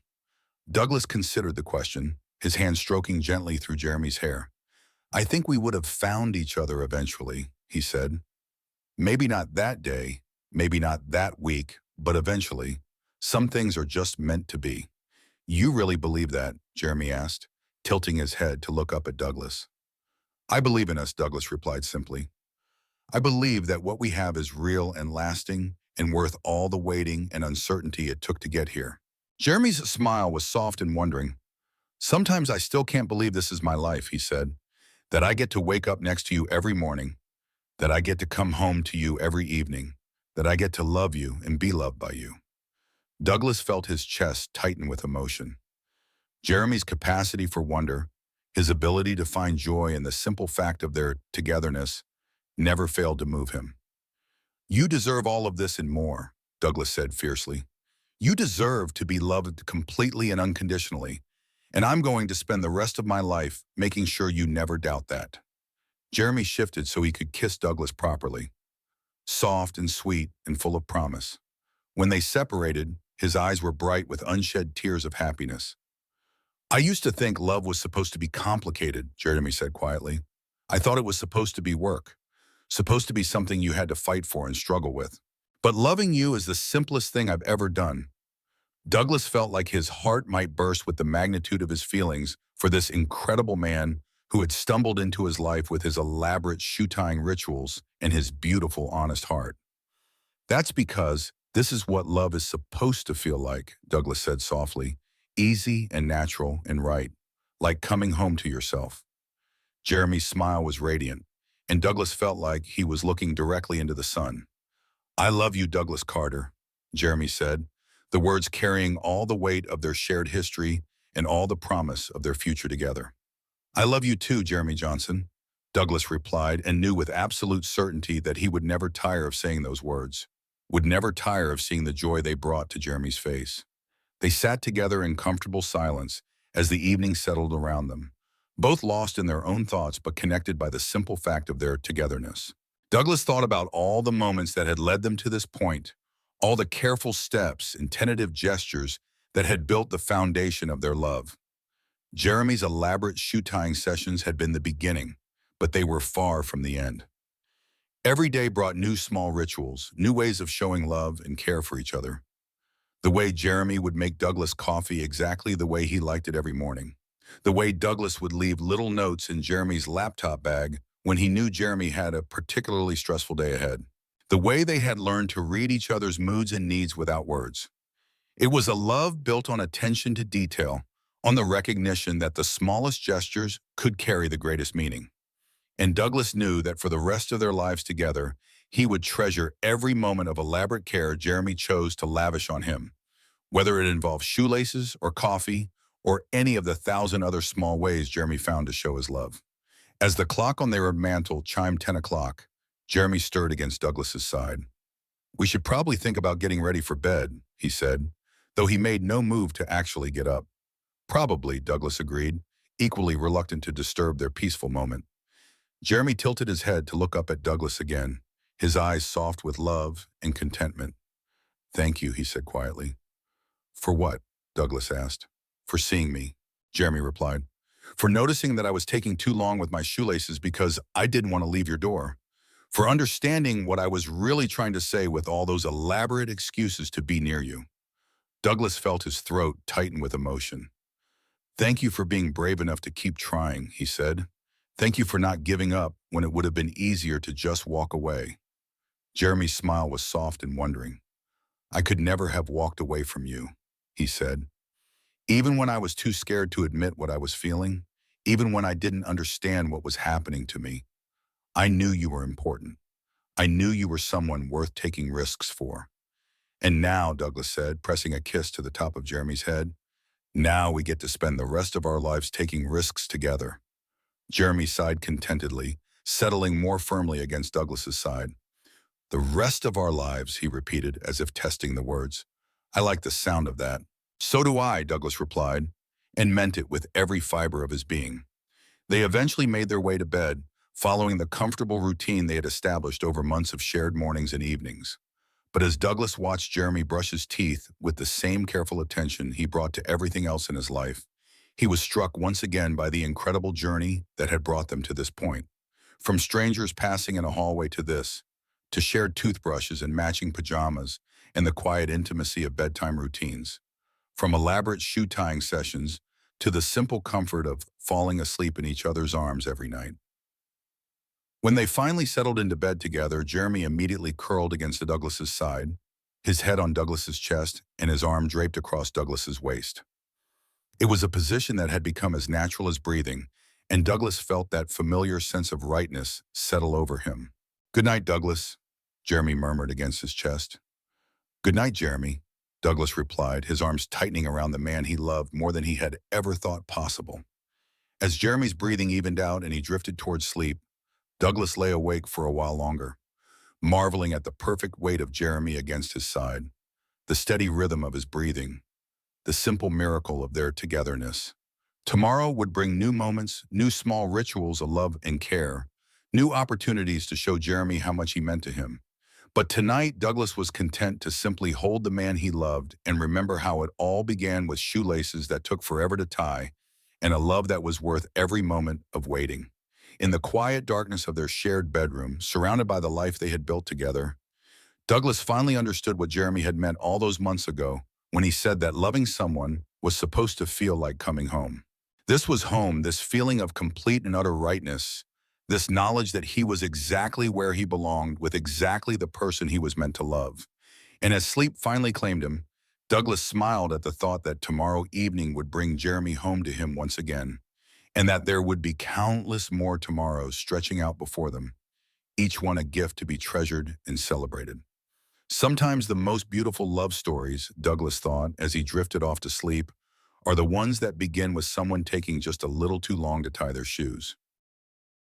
Douglas considered the question, his hand stroking gently through Jeremy's hair. "I think we would have found each other eventually," he said. "Maybe not that day, maybe not that week, but eventually. Some things are just meant to be." "You really believe that?" Jeremy asked, tilting his head to look up at Douglas. "I believe in us," Douglas replied simply. "I believe that what we have is real and lasting and worth all the waiting and uncertainty it took to get here." Jeremy's smile was soft and wondering. "Sometimes I still can't believe this is my life," he said, "that I get to wake up next to you every morning, that I get to come home to you every evening, that I get to love you and be loved by you." Douglas felt his chest tighten with emotion. Jeremy's capacity for wonder, his ability to find joy in the simple fact of their togetherness, never failed to move him. "You deserve all of this and more," Douglas said fiercely. "You deserve to be loved completely and unconditionally, and I'm going to spend the rest of my life making sure you never doubt that." Jeremy shifted so he could kiss Douglas properly, soft and sweet and full of promise. When they separated, his eyes were bright with unshed tears of happiness. "I used to think love was supposed to be complicated," Jeremy said quietly. "I thought it was supposed to be work, supposed to be something you had to fight for and struggle with. But loving you is the simplest thing I've ever done." Douglas felt like his heart might burst with the magnitude of his feelings for this incredible man who had stumbled into his life with his elaborate shoe-tying rituals and his beautiful, honest heart. "That's because this is what love is supposed to feel like," Douglas said softly. "Easy and natural and right, like coming home to yourself." Jeremy's smile was radiant, and Douglas felt like he was looking directly into the sun. "I love you, Douglas Carter," Jeremy said, the words carrying all the weight of their shared history and all the promise of their future together. "I love you too, Jeremy Johnson," Douglas replied, and knew with absolute certainty that he would never tire of saying those words, would never tire of seeing the joy they brought to Jeremy's face. They sat together in comfortable silence as the evening settled around them, both lost in their own thoughts but connected by the simple fact of their togetherness. Douglas thought about all the moments that had led them to this point, all the careful steps and tentative gestures that had built the foundation of their love. Jeremy's elaborate shoe-tying sessions had been the beginning, but they were far from the end. Every day brought new small rituals, new ways of showing love and care for each other. The way Jeremy would make Douglas coffee exactly the way he liked it every morning. The way Douglas would leave little notes in Jeremy's laptop bag when he knew Jeremy had a particularly stressful day ahead. The way they had learned to read each other's moods and needs without words. It was a love built on attention to detail, on the recognition that the smallest gestures could carry the greatest meaning. And Douglas knew that for the rest of their lives together, he would treasure every moment of elaborate care Jeremy chose to lavish on him, whether it involved shoelaces or coffee or any of the 1,000 other small ways Jeremy found to show his love. As the clock on their mantel chimed 10 o'clock, Jeremy stirred against Douglas's side. "We should probably think about getting ready for bed," he said, though he made no move to actually get up. "Probably," Douglas agreed, equally reluctant to disturb their peaceful moment. Jeremy tilted his head to look up at Douglas again, his eyes soft with love and contentment. "Thank you," he said quietly. "For what?" Douglas asked. "For seeing me," Jeremy replied. "For noticing that I was taking too long with my shoelaces because I didn't want to leave your door. For understanding what I was really trying to say with all those elaborate excuses to be near you." Douglas felt his throat tighten with emotion. "Thank you for being brave enough to keep trying," he said. "Thank you for not giving up when it would have been easier to just walk away." Jeremy's smile was soft and wondering. "I could never have walked away from you," he said. "Even when I was too scared to admit what I was feeling, even when I didn't understand what was happening to me, I knew you were important. I knew you were someone worth taking risks for." "And now," Douglas said, pressing a kiss to the top of Jeremy's head, "now we get to spend the rest of our lives taking risks together." Jeremy sighed contentedly, settling more firmly against Douglas's side. "The rest of our lives," he repeated, as if testing the words. "I like the sound of that." "So do I," Douglas replied, and meant it with every fiber of his being. They eventually made their way to bed, following the comfortable routine they had established over months of shared mornings and evenings. But as Douglas watched Jeremy brush his teeth with the same careful attention he brought to everything else in his life, he was struck once again by the incredible journey that had brought them to this point. From strangers passing in a hallway to shared toothbrushes and matching pajamas, and the quiet intimacy of bedtime routines. From elaborate shoe-tying sessions to the simple comfort of falling asleep in each other's arms every night. When they finally settled into bed together, Jeremy immediately curled against Douglas's side, his head on Douglas's chest and his arm draped across Douglas's waist. It was a position that had become as natural as breathing, and Douglas felt that familiar sense of rightness settle over him. "Good night, Douglas," Jeremy murmured against his chest. "Good night, Jeremy," Douglas replied, his arms tightening around the man he loved more than he had ever thought possible. As Jeremy's breathing evened out and he drifted towards sleep, Douglas lay awake for a while longer, marveling at the perfect weight of Jeremy against his side, the steady rhythm of his breathing, the simple miracle of their togetherness. Tomorrow would bring new moments, new small rituals of love and care, new opportunities to show Jeremy how much he meant to him. But tonight, Douglas was content to simply hold the man he loved and remember how it all began with shoelaces that took forever to tie and a love that was worth every moment of waiting. In the quiet darkness of their shared bedroom, surrounded by the life they had built together, Douglas finally understood what Jeremy had meant all those months ago when he said that loving someone was supposed to feel like coming home. This was home, this feeling of complete and utter rightness, this knowledge that he was exactly where he belonged with exactly the person he was meant to love. And as sleep finally claimed him, Douglas smiled at the thought that tomorrow evening would bring Jeremy home to him once again, and that there would be countless more tomorrows stretching out before them, each one a gift to be treasured and celebrated. Sometimes the most beautiful love stories, Douglas thought as he drifted off to sleep, are the ones that begin with someone taking just a little too long to tie their shoes.